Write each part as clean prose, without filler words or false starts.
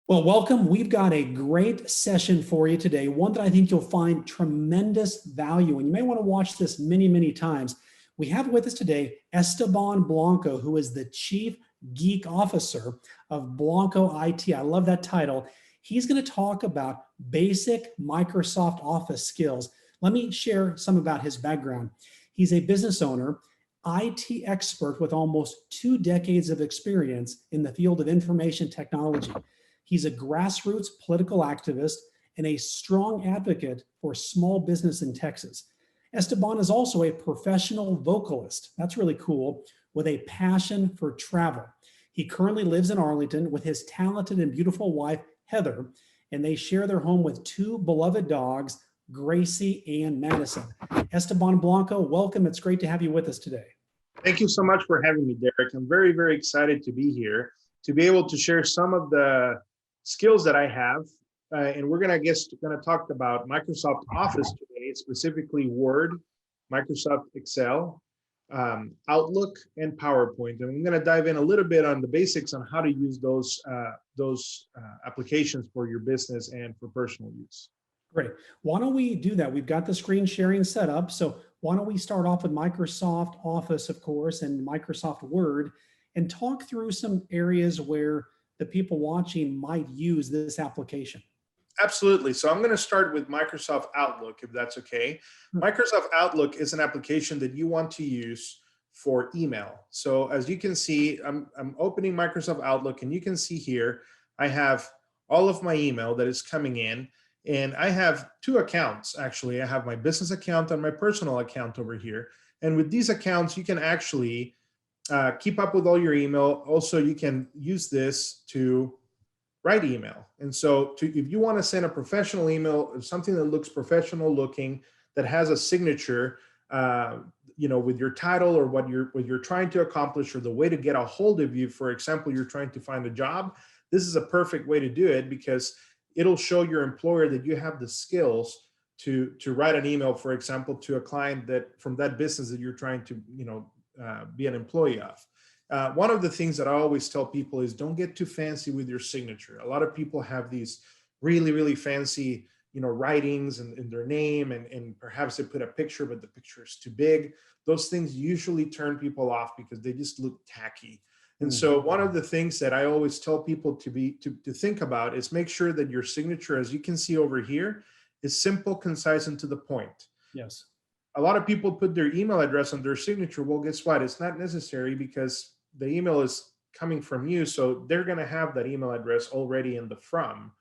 Well, welcome. We've got a great session for you today, one that I think you'll find tremendous value. And you may want to watch this many, many times. We have with us today Esteban Blanco, who is the Chief Geek Officer of Blanco IT. I love that title. He's going to talk about basic Microsoft Office skills. Let me share some about his background. He's a business owner, IT expert with almost 2 decades of experience in the field of information technology. He's a grassroots political activist and a strong advocate for small business in Texas. Esteban is also a professional vocalist. That's really cool, with a passion for travel. He currently lives in Arlington with his talented and beautiful wife, Heather, and they share their home with two beloved dogs, Gracie and Madison. Esteban Blanco, welcome. It's great to have you with us today. Thank you so much for having me, Derek. I'm very, very excited to be here, to be able to share some of the skills that I have. And we're going to talk about Microsoft Office today, specifically Word, Microsoft Excel, Outlook, and PowerPoint. And I'm going to dive in a little bit on the basics on how to use those applications for your business and for personal use. Great. Why don't we do that? We've got the screen sharing set up. So why don't we start off with Microsoft Office, of course, and Microsoft Word, and talk through some areas where the people watching might use this application. Absolutely. So I'm going to start with Microsoft Outlook, if that's okay. Microsoft Outlook is an application that you want to use for email. So as you can see, I'm opening Microsoft Outlook, and you can see here, I have all of my email that is coming in, and I have two accounts, actually. I have my business account and my personal account over here. And with these accounts, you can actually keep up with all your email. Also, you can use this to write email. And so if you want to send a professional email, something that looks professional looking, that has a signature, with your title or what you're trying to accomplish, or the way to get a hold of you. For example, you're trying to find a job. This is a perfect way to do it, because it'll show your employer that you have the skills to write an email, for example, to a client that from that business that you're trying to, be an employee of. One of the things that I always tell people is, don't get too fancy with your signature. A lot of people have these really, really fancy, writings in their name, and perhaps they put a picture, but the picture is too big. Those things usually turn people off because they just look tacky. And so one of the things that I always tell people to think about is make sure that your signature, as you can see over here, is simple, concise, and to the point. Yes. A lot of people put their email address on their signature. Well, guess what? It's not necessary, because the email is coming from you. So they're going to have that email address already in the from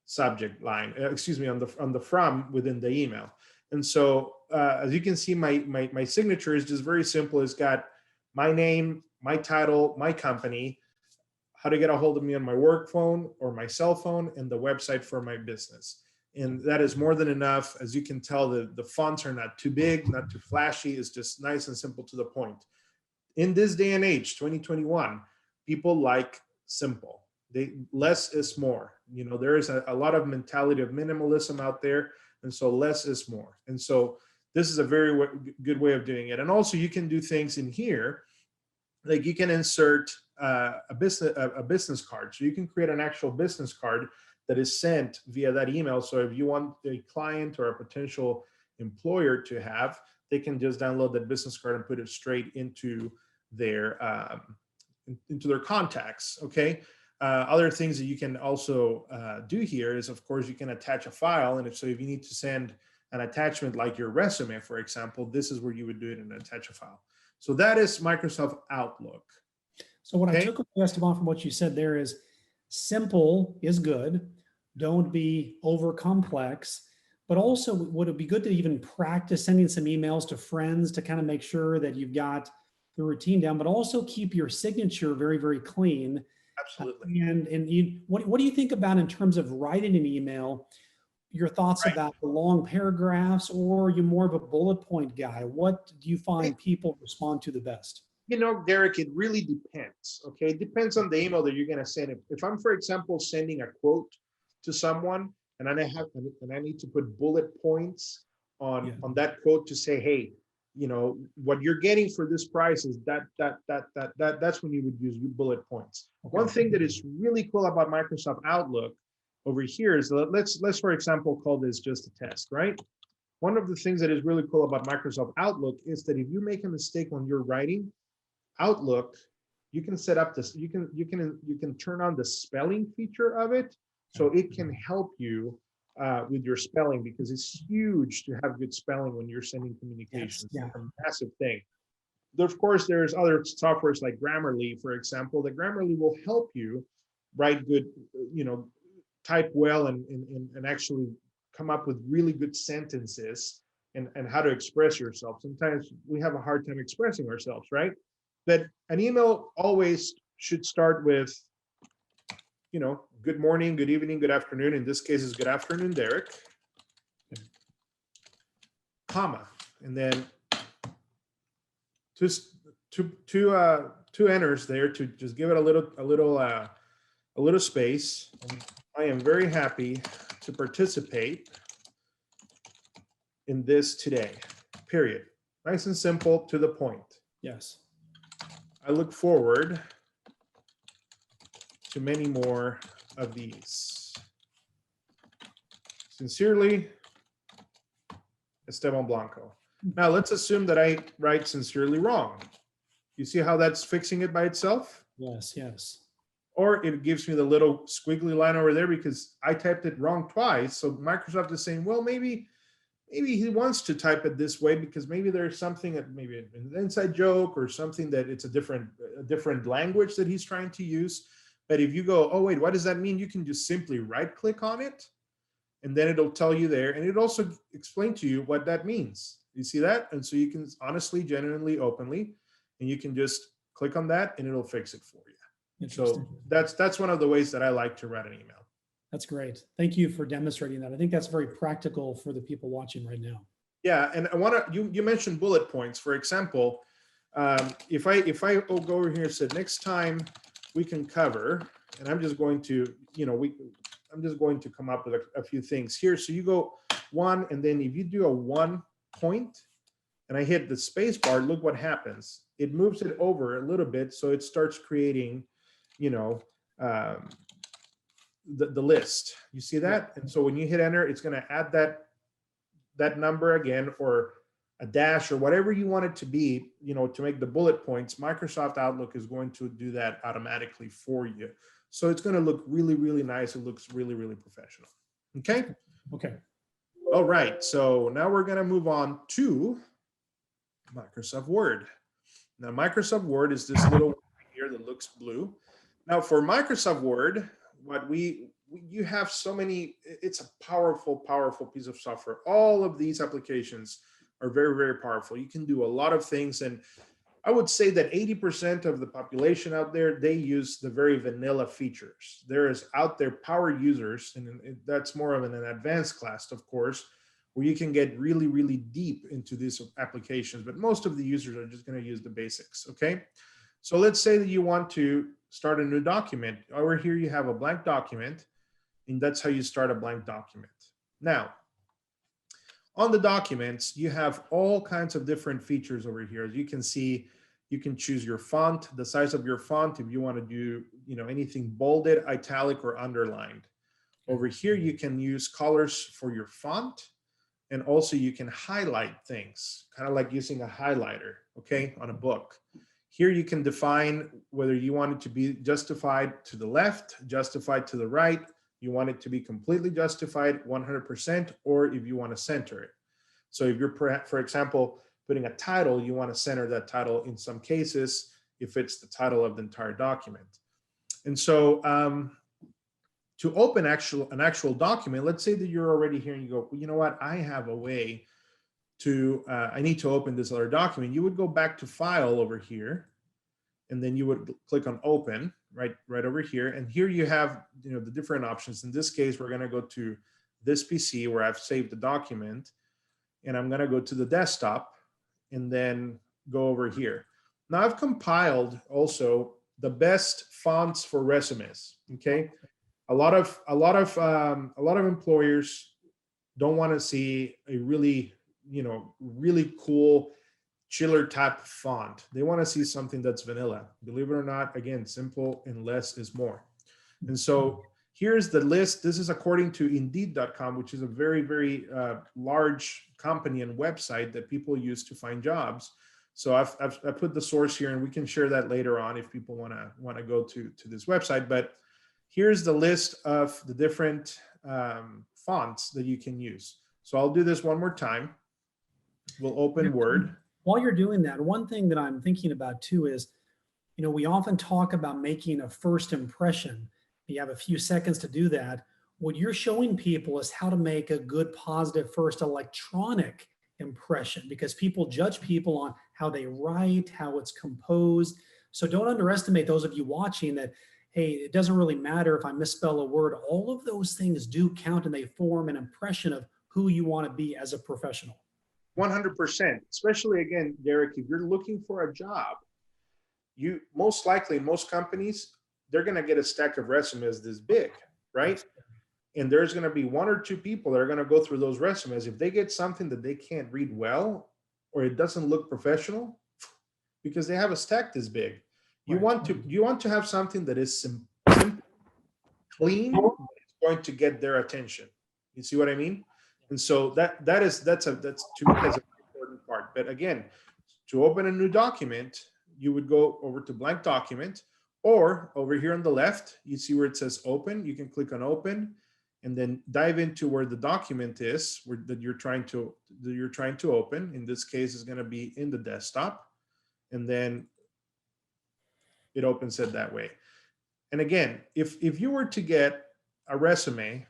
subject line, on the from within the email. And so as you can see, my signature is just very simple. It's got my name, my title, my company, how to get a hold of me on my work phone or my cell phone, and the website for my business. And that is more than enough. As you can tell, the fonts are not too big, not too flashy. It's just nice and simple, to the point. In this day and age, 2021, people like simple. Less is more. There is a lot of mentality of minimalism out there. And so less is more. And so this is a very good way of doing it. And also, you can do things in here, like you can insert a business card. So you can create an actual business card that is sent via that email. So if you want a client or a potential employer to have, they can just download that business card and put it straight into their contacts. Okay. Other things that you can also do here is, of course, you can attach a file. And if you need to send an attachment like your resume, for example, this is where you would do it and attach a file. So that is Microsoft Outlook. So what I took away, Esteban, from what you said there is, simple is good. Don't be over complex, but also would it be good to even practice sending some emails to friends to kind of make sure that you've got the routine down, but also keep your signature very, very clean. Absolutely. What do you think about in terms of writing an email? Your thoughts about the long paragraphs, or are you more of a bullet point guy? What do you find people respond to the best? Derek, it really depends. Okay, it depends on the email that you're going to send. If I'm, for example, sending a quote to someone, and I need to put bullet points on that quote to say, hey, what you're getting for this price is that's when you would use bullet points. Okay. One thing that is really cool about Microsoft Outlook over here is that let's for example call this just a test, right? One of the things that is really cool about Microsoft Outlook is that if you make a mistake when you're writing Outlook, you can set up this, you can turn on the spelling feature of it, so it can help you with your spelling, because it's huge to have good spelling when you're sending communications. Yes, yeah. It's a massive thing. Of course, there's other softwares like Grammarly, for example. The Grammarly will help you write good, type well and actually come up with really good sentences and how to express yourself. Sometimes we have a hard time expressing ourselves, right? But an email always should start with, good morning, good evening, good afternoon. In this case, it's good afternoon, Derek, comma, and then just two enters there to just give it a little space. I am very happy to participate in this today, period. Nice and simple, to the point. Yes. I look forward to many more of these. Sincerely, Esteban Blanco. Now let's assume that I write sincerely wrong. You see how that's fixing it by itself? Yes, yes. Or it gives me the little squiggly line over there because I typed it wrong twice. So Microsoft is saying, well, maybe he wants to type it this way because maybe there's something that maybe an inside joke or something that it's a different language that he's trying to use. But if you go, oh wait, what does that mean? You can just simply right click on it and then it'll tell you there, and it also explain to you what that means. You see that? And so you can honestly, genuinely, openly, and you can just click on that and it'll fix it for you. So that's one of the ways that I like to write an email. That's great. Thank you for demonstrating that. I think that's very practical for the people watching right now. Yeah, and I want to, you mentioned bullet points. For example, if I go over here and said next time we can cover, and I'm just going to, I'm just going to come up with a few things here. So you go one, and then if you do a 1 point, and I hit the space bar, look what happens. It moves it over a little bit, so it starts creating, the list. You see that? And so when you hit enter, it's going to add that number again, or a dash, or whatever you want it to be, to make the bullet points. Microsoft Outlook is going to do that automatically for you. So it's going to look really, really nice. It looks really, really professional. Okay. Okay. All right. So now we're going to move on to Microsoft Word. Now, Microsoft Word is this little here that looks blue. Now, for Microsoft Word, you have so many, it's a powerful, powerful piece of software. All of these applications are very, very powerful. You can do a lot of things. And I would say that 80% of the population out there, they use the very vanilla features. There is out there power users, and that's more of an advanced class, of course, where you can get really, really deep into these applications. But most of the users are just going to use the basics. Okay. So let's say that you want to start a new document. Over here, you have a blank document, and that's how you start a blank document. Now, on the documents, you have all kinds of different features over here. As you can see, you can choose your font, the size of your font, if you want to do, anything bolded, italic, or underlined. Over here, you can use colors for your font, and also you can highlight things, kind of like using a highlighter, okay, on a book. Here you can define whether you want it to be justified to the left, justified to the right, you want it to be completely justified 100%, or if you want to center it. So if you're, for example, putting a title, you want to center that title in some cases if it's the title of the entire document. And so to open an actual document, let's say that you're already here and you go, well, you know what, I have a way to, I need to open this other document. You would go back to File over here, and then you would click on Open right over here. And here you have, the different options. In this case, we're going to go to this PC where I've saved the document, and I'm going to go to the desktop and then go over here. Now I've compiled also the best fonts for resumes. Okay. A lot of employers don't want to see a really, really cool chiller type of font. They want to see something that's vanilla. Believe it or not, again, simple and less is more. And so here's the list. This is according to Indeed.com, which is a very, very large company and website that people use to find jobs. So I've put the source here, and we can share that later on if people want to go to this website. But here's the list of the different fonts that you can use. So I'll do this one more time. We'll open Word. While you're doing that, one thing that I'm thinking about too is, we often talk about making a first impression. You have a few seconds to do that. What you're showing people is how to make a good, positive first electronic impression, because people judge people on how they write, how it's composed. So don't underestimate those of you watching that, hey, it doesn't really matter if I misspell a word. All of those things do count, and they form an impression of who you want to be as a professional. 100%, especially again, Derek, if you're looking for a job, you most likely, most companies, they're going to get a stack of resumes this big, right? And there's going to be one or two people that are going to go through those resumes. If they get something that they can't read well, or it doesn't look professional, because they have a stack this big, you want to have something that is simple, clean, it's going to get their attention. You see what I mean? And so that's to me, that's an important part. But again, to open a new document, you would go over to blank document, or over here on the left, you see where it says open. You can click on open, and then dive into where the document is that you're trying to open. In this case, is going to be in the desktop, and then it opens it that way. And again, if you were to get a resume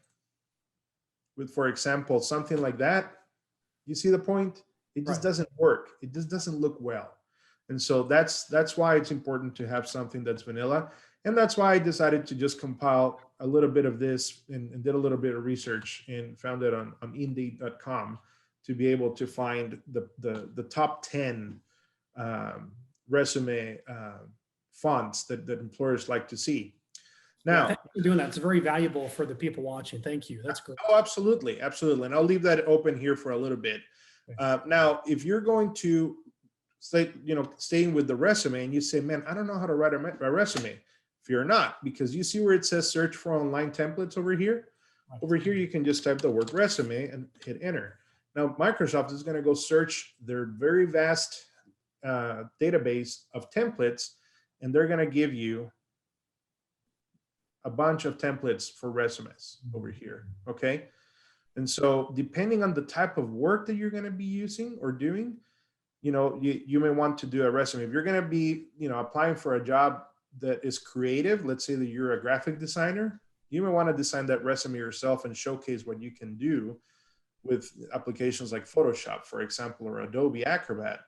with, for example, something like that, you see the point? It just doesn't work. It just doesn't look well. And so that's why it's important to have something that's vanilla. And that's why I decided to just compile a little bit of this and did a little bit of research and found it on Indeed.com to be able to find the top 10 resume fonts that employers like to see. Now, thank you for doing that. It's very valuable for the people watching. Thank you. That's great. Oh, absolutely. Absolutely. And I'll leave that open here for a little bit. Now, if you're going to say, staying with the resume and you say, man, I don't know how to write a resume. Fear not, because you see where it says search for online templates over here. Over here, you can just type the word resume and hit enter. Now, Microsoft is going to go search their very vast database of templates, and they're going to give you a bunch of templates for resumes over here, okay? And so depending on the type of work that you're going to be using or doing, you may want to do a resume. If you're going to be, applying for a job that is creative, let's say that you're a graphic designer, you may want to design that resume yourself and showcase what you can do with applications like Photoshop, for example, or Adobe Acrobat.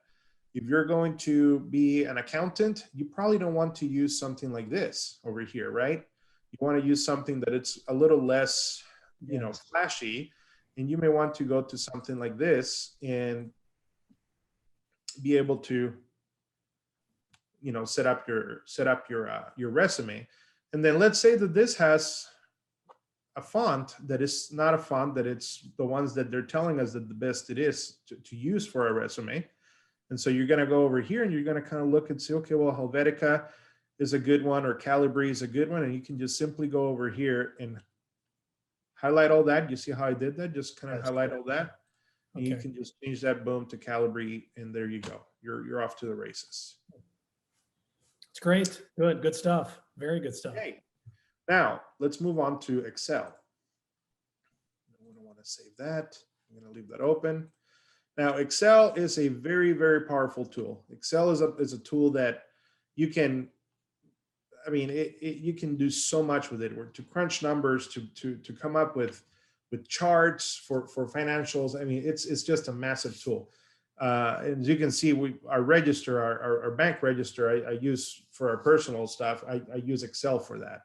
If you're going to be an accountant, you probably don't want to use something like this over here, right? You want to use something that it's a little less, flashy, and you may want to go to something like this and be able to, set up your resume. And then let's say that this has a font that is not a font that it's the ones that they're telling us that the best it is to use for a resume. And so you're going to go over here and you're going to kind of look and say, okay, well, Helvetica is a good one, or Calibri is a good one. And you can just simply go over here and highlight all that. You see how I did that? Just kind of highlight all that. And you can just change that, boom, to Calibri, and there you go. You're off to the races. It's great. Good stuff. Very good stuff. Okay. Now let's move on to Excel. I don't want to save that. I'm going to leave that open. Now, Excel is a very, very powerful tool. Excel is a tool that you can, you can do so much with it. To crunch numbers, to come up with charts for financials. It's just a massive tool. And as you can see, our register, our bank register, I use for our personal stuff. I use Excel for that.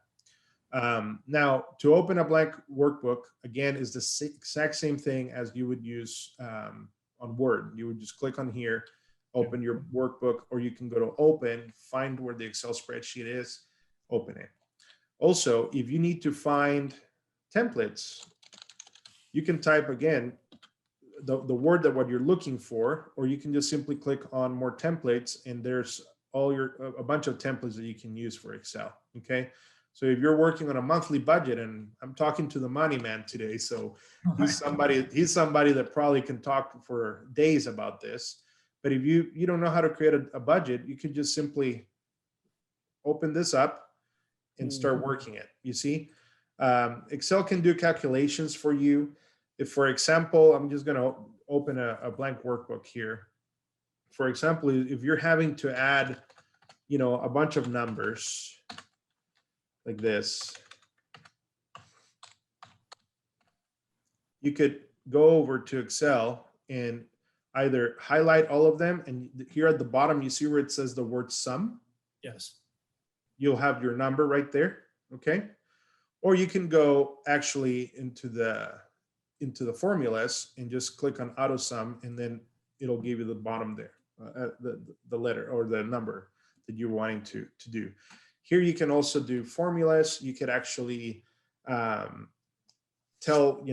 Now, to open a blank workbook, again, is the exact same thing as you would use on Word. You would just click on here, open your workbook, or you can go to open, find where the Excel spreadsheet is, open it. Also, if you need to find templates, you can type again, the word that what you're looking for, or you can just simply click on more templates, and there's a bunch of templates that you can use for Excel. Okay. So if you're working on a monthly budget, and I'm talking to the money man today, so he's somebody that probably can talk for days about this. But if you don't know how to create a budget, you can just simply open this up and start working it. You see, Excel can do calculations for you. If, for example, I'm just going to open a blank workbook here. For example, if you're having to add, a bunch of numbers like this, you could go over to Excel and either highlight all of them, and here at the bottom, you see where it says the word sum? Yes. You'll have your number right there, okay? Or you can go actually into the formulas and just click on auto sum, and then it'll give you the bottom there, the letter or the number that you're wanting to do. Here you can also do formulas. You could actually tell,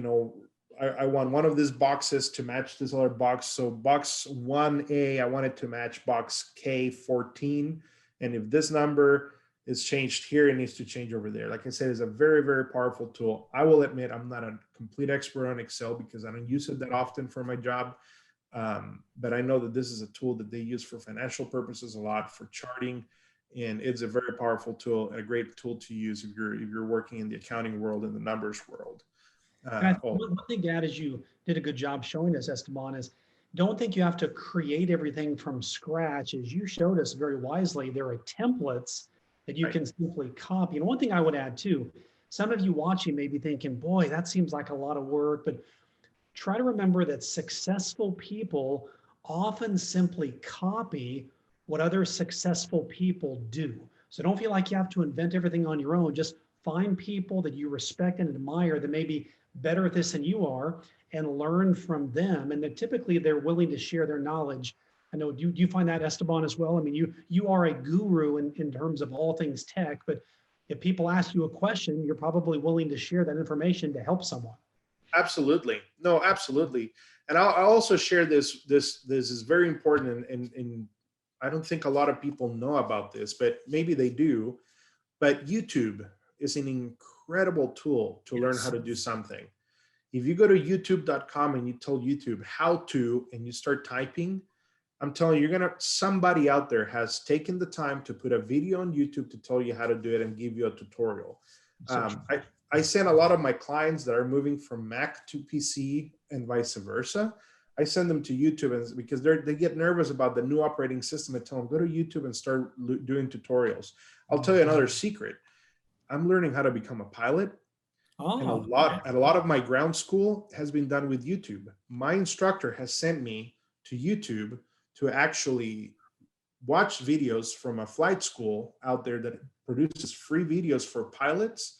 I want one of these boxes to match this other box. So box 1A, I want it to match box K14. And if this number is changed here, it needs to change over there. Like I said, it's a very, very powerful tool. I will admit I'm not a complete expert on Excel because I don't use it that often for my job. But I know that this is a tool that they use for financial purposes a lot, for charting. And it's a very powerful tool and a great tool to use if you're working in the accounting world and the numbers world. One thing to add, is you did a good job showing us, Esteban, is don't think you have to create everything from scratch. As you showed us very wisely, there are templates that you can simply copy. And one thing I would add too, some of you watching may be thinking, boy, that seems like a lot of work, but try to remember that successful people often simply copy what other successful people do. So don't feel like you have to invent everything on your own. Just find people that you respect and admire that may be better at this than you are, and learn from them. And that typically they're willing to share their knowledge. I know, do you find that, Esteban, as well? I mean, you are a guru in terms of all things tech, but if people ask you a question, you're probably willing to share that information to help someone. Absolutely. No, absolutely. And I'll also share this is very important. And I don't think a lot of people know about this, but maybe they do. But YouTube is an incredible tool to learn how to do something. If you go to youtube.com and you tell YouTube how to, and you start typing, I'm telling you, somebody out there has taken the time to put a video on YouTube to tell you how to do it and give you a tutorial. I send a lot of my clients that are moving from Mac to PC and vice versa. I send them to YouTube because they get nervous about the new operating system. I tell them, go to YouTube and start doing tutorials. I'll tell you another secret. I'm learning how to become a pilot. And a lot of my ground school has been done with YouTube. My instructor has sent me to YouTube to actually watch videos from a flight school out there that produces free videos for pilots.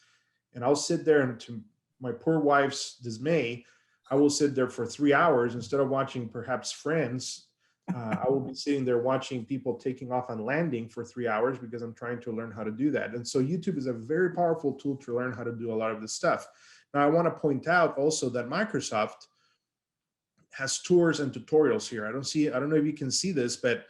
And I'll sit there, and to my poor wife's dismay, I will sit there for 3 hours instead of watching perhaps Friends. I will be sitting there watching people taking off and landing for 3 hours because I'm trying to learn how to do that. And so YouTube is a very powerful tool to learn how to do a lot of this stuff. Now, I want to point out also that Microsoft has tours and tutorials here. I don't know if you can see this, but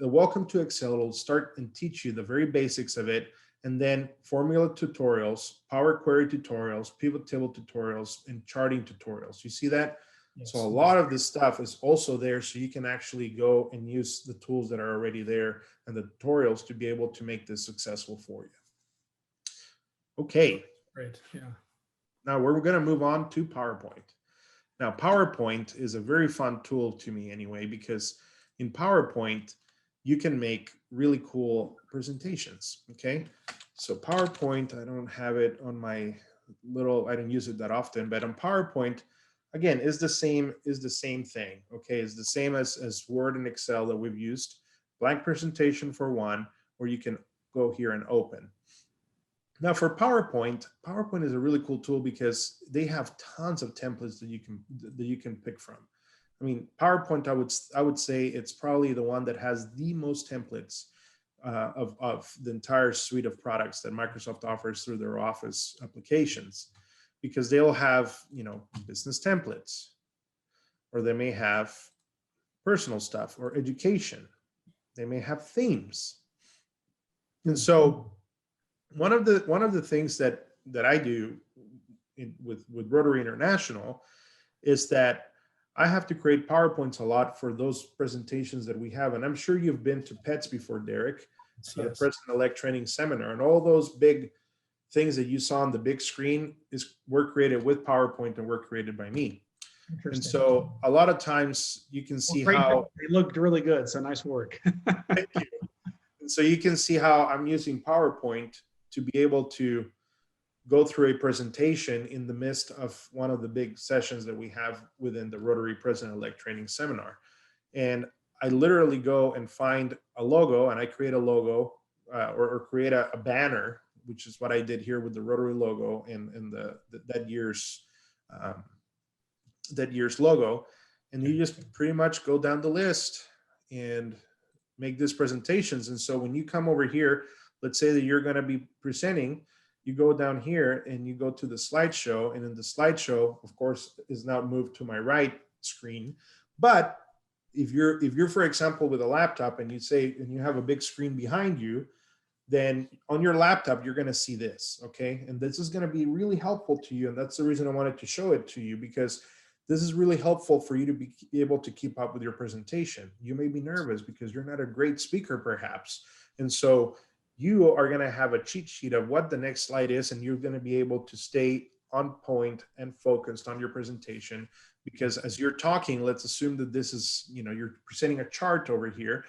welcome to Excel. It'll start and teach you the very basics of it. And then formula tutorials, Power Query tutorials, pivot table tutorials, and charting tutorials. You see that? Yes. So a lot of this stuff is also there, so you can actually go and use the tools that are already there and the tutorials to be able to make this successful for you. Okay. Great. Yeah. Now we're going to move on to PowerPoint. Now, PowerPoint is a very fun tool to me anyway, because in PowerPoint, you can make really cool presentations, okay? So PowerPoint, I don't have it on my I don't use it that often, but on PowerPoint, again, is the same thing, okay? It's the same as Word and Excel that we've used. Blank presentation for one, where you can go here and open. Now for PowerPoint is a really cool tool because they have tons of templates that you can pick from. I mean, PowerPoint, I would say it's probably the one that has the most templates of the entire suite of products that Microsoft offers through their Office applications, because they'll have, business templates, or they may have personal stuff or education. They may have themes. And so one of the things that I do with Rotary International is that I have to create PowerPoints a lot for those presentations that we have. And I'm sure you've been to PETS before, Derek, the President-elect Training Seminar, and all those big things that you saw on the big screen were created with PowerPoint and were created by me. And so a lot of times you can see how they looked really good. So nice work. Thank you. And so you can see how I'm using PowerPoint to be able to go through a presentation in the midst of one of the big sessions that we have within the Rotary President-elect Training Seminar. And I literally go and find a logo, and I create a logo or create a banner, which is what I did here with the Rotary logo and that year's logo. And you just pretty much go down the list and make these presentations. And so when you come over here, let's say that you're going to be presenting, you go down here and you go to the slideshow, and in the slideshow, of course, is now moved to my right screen. But if you're, for example, with a laptop and you have a big screen behind you, then on your laptop, you're going to see this, okay? And this is going to be really helpful to you. And that's the reason I wanted to show it to you, because this is really helpful for you to be able to keep up with your presentation. You may be nervous because you're not a great speaker, perhaps. And so you are going to have a cheat sheet of what the next slide is, and you're going to be able to stay on point and focused on your presentation. Because as you're talking, let's assume that this is, you're presenting a chart over here.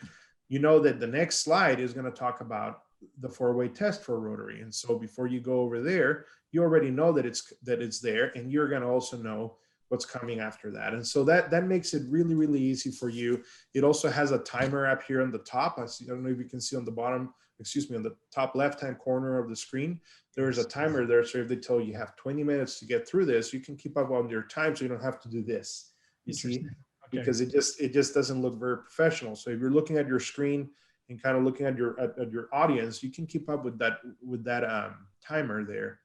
You know that the next slide is going to talk about the 4-way test for Rotary. And so before you go over there, you already know that it's there, and you're going to also know what's coming after that. And so that makes it really, really easy for you. It also has a timer up here on the top. I don't know if you can see on the bottom, on the top left-hand corner of the screen, there's a timer there. So if they tell you have 20 minutes to get through this, you can keep up on your time, so you don't have to do this, you see, because it just doesn't look very professional. So if you're looking at your screen and kind of looking at your audience, you can keep up with that timer there.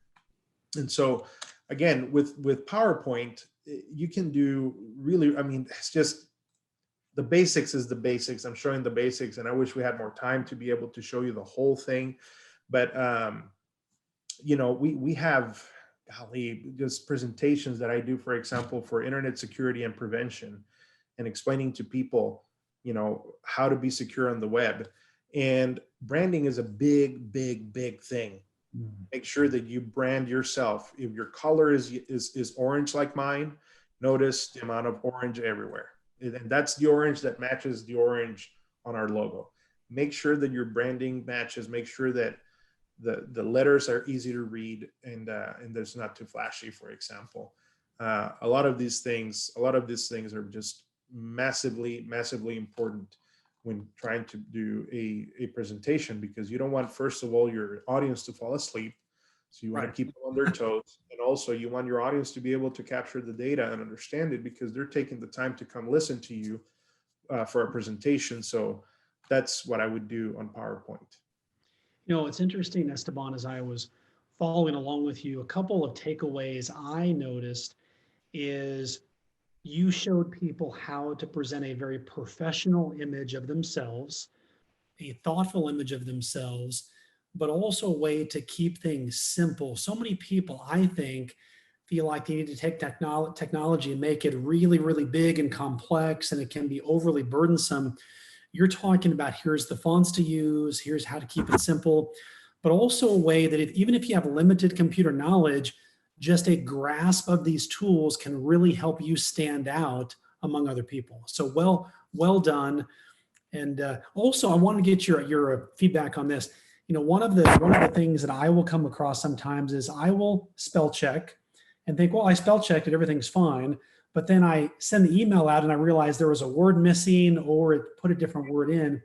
And so again, with PowerPoint, you can do really, it's just, the basics is the basics. I'm showing the basics, and I wish we had more time to be able to show you the whole thing. But, we have, just presentations that I do, for example, for internet security and prevention, and explaining to people, how to be secure on the web. And branding is a big, big, big thing. Make sure that you brand yourself. If your color is orange like mine, notice the amount of orange everywhere. And that's the orange that matches the orange on our logo. Make sure that your branding matches. Make sure that the letters are easy to read and there's not too flashy, for example. A lot of these things are just massively, massively important when trying to do a presentation, because you don't want, first of all, your audience to fall asleep. So you want to keep them on their toes. And also you want your audience to be able to capture the data and understand it, because they're taking the time to come listen to you for a presentation. So that's what I would do on PowerPoint. It's interesting, Esteban, as I was following along with you, a couple of takeaways I noticed is you showed people how to present a very professional image of themselves, a thoughtful image of themselves, but also a way to keep things simple. So many people, I think, feel like they need to take technology and make it really, really big and complex, and it can be overly burdensome. You're talking about, here's the fonts to use, here's how to keep it simple, but also a way that even if you have limited computer knowledge, just a grasp of these tools can really help you stand out among other people. So well done. And also, I want to get your feedback on this. One of the things that I will come across sometimes is I will spell check and think, well, I spell checked it, everything's fine. But then I send the email out and I realize there was a word missing, or it put a different word in.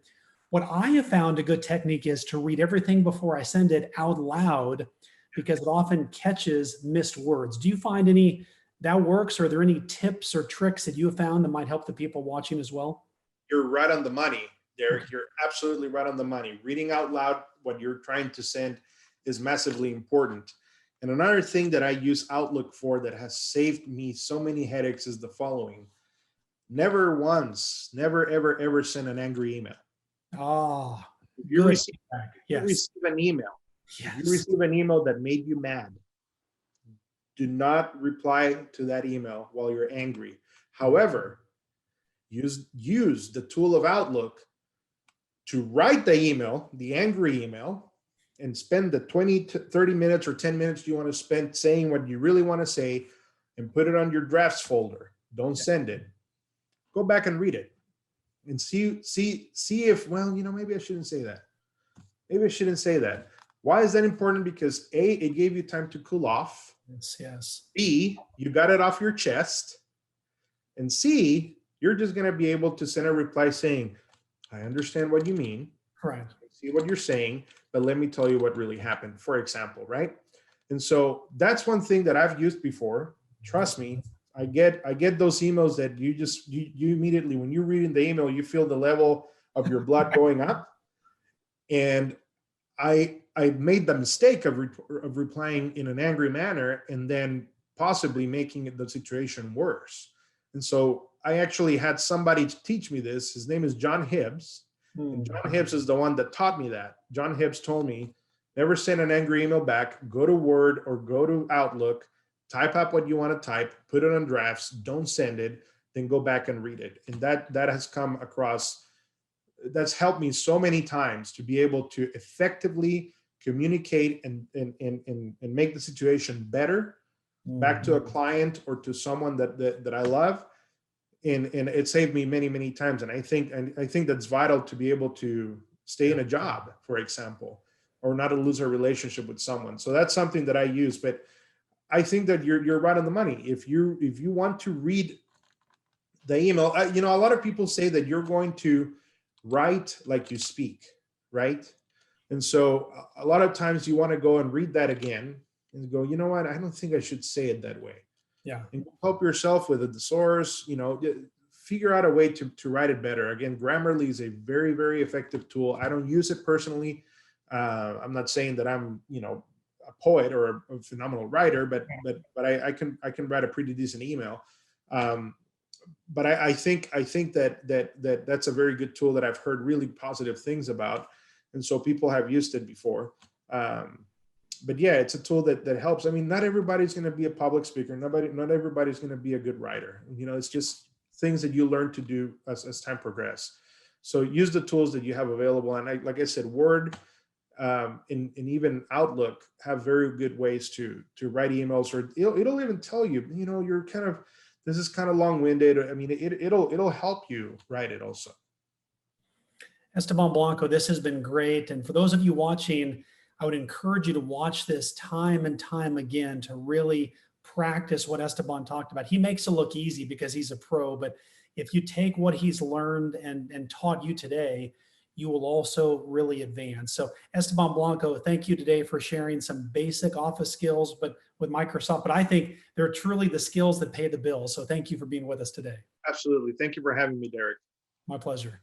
What I have found a good technique is to read everything before I send it out loud, because it often catches missed words. Do you find any that works? Or are there any tips or tricks that you have found that might help the people watching as well? You're right on the money, Derek. You're absolutely right on the money. Reading out loud what you're trying to send is massively important. And another thing that I use Outlook for that has saved me so many headaches is the following. never once, never, ever, ever send an angry email. Oh, If you good receive, feedback. you Yes. receive an email, if you Yes. receive an email that made you mad, do not reply to that email while you're angry. However, use the tool of Outlook to write the email, the angry email, and spend the 20 to 30 minutes or 10 minutes you want to spend saying what you really want to say, and put it on your drafts folder. Don't send it. Go back and read it and see if, well, maybe I shouldn't say that. Maybe I shouldn't say that. Why is that important? Because A, it gave you time to cool off. Yes. Yes. B, you got it off your chest. And C, you're just going to be able to send a reply saying, I understand what you mean. Correct. I see what you're saying, but let me tell you what really happened, for example, right? And so that's one thing that I've used before. Trust me, I get those emails that you immediately, when you're reading the email, you feel the level of your blood going up. And I made the mistake of replying in an angry manner and then possibly making the situation worse. And so I actually had somebody to teach me this. His name is John Hibbs. And John Hibbs is the one that taught me that. John Hibbs told me, never send an angry email back. Go to Word or go to Outlook, type up what you want to type, put it on drafts, don't send it, then go back and read it. And that has come across, that's helped me so many times to be able to effectively communicate and make the situation better back to a client or to someone that I love. And it saved me many, many times. And I think that's vital to be able to stay in a job, for example, or not to lose a relationship with someone. So that's something that I use. But I think that you're right on the money. If you want to read the email, a lot of people say that you're going to write like you speak, right? And so a lot of times you want to go and read that again and go, you know what? I don't think I should say it that way. Yeah. And help yourself with the source, figure out a way to write it better. Again, Grammarly is a very, very effective tool. I don't use it personally. I'm not saying that I'm, a poet or a phenomenal writer, but I can write a pretty decent email. But I think that's a very good tool that I've heard really positive things about. And so people have used it before. But yeah, it's a tool that helps. I mean, not everybody's going to be a public speaker. Not everybody's going to be a good writer. It's just things that you learn to do as time progresses. So use the tools that you have available. And like I said, Word and even Outlook have very good ways to write emails, or it'll even tell you, you're this is kind of long-winded. I mean, it'll help you write it also. Esteban Blanco, this has been great. And for those of you watching, I would encourage you to watch this time and time again to really practice what Esteban talked about. He makes it look easy because he's a pro, but if you take what he's learned and taught you today, you will also really advance. So Esteban Blanco, thank you today for sharing some basic office skills, but with Microsoft, but I think they're truly the skills that pay the bills. So thank you for being with us today. Absolutely. Thank you for having me, Derek. My pleasure.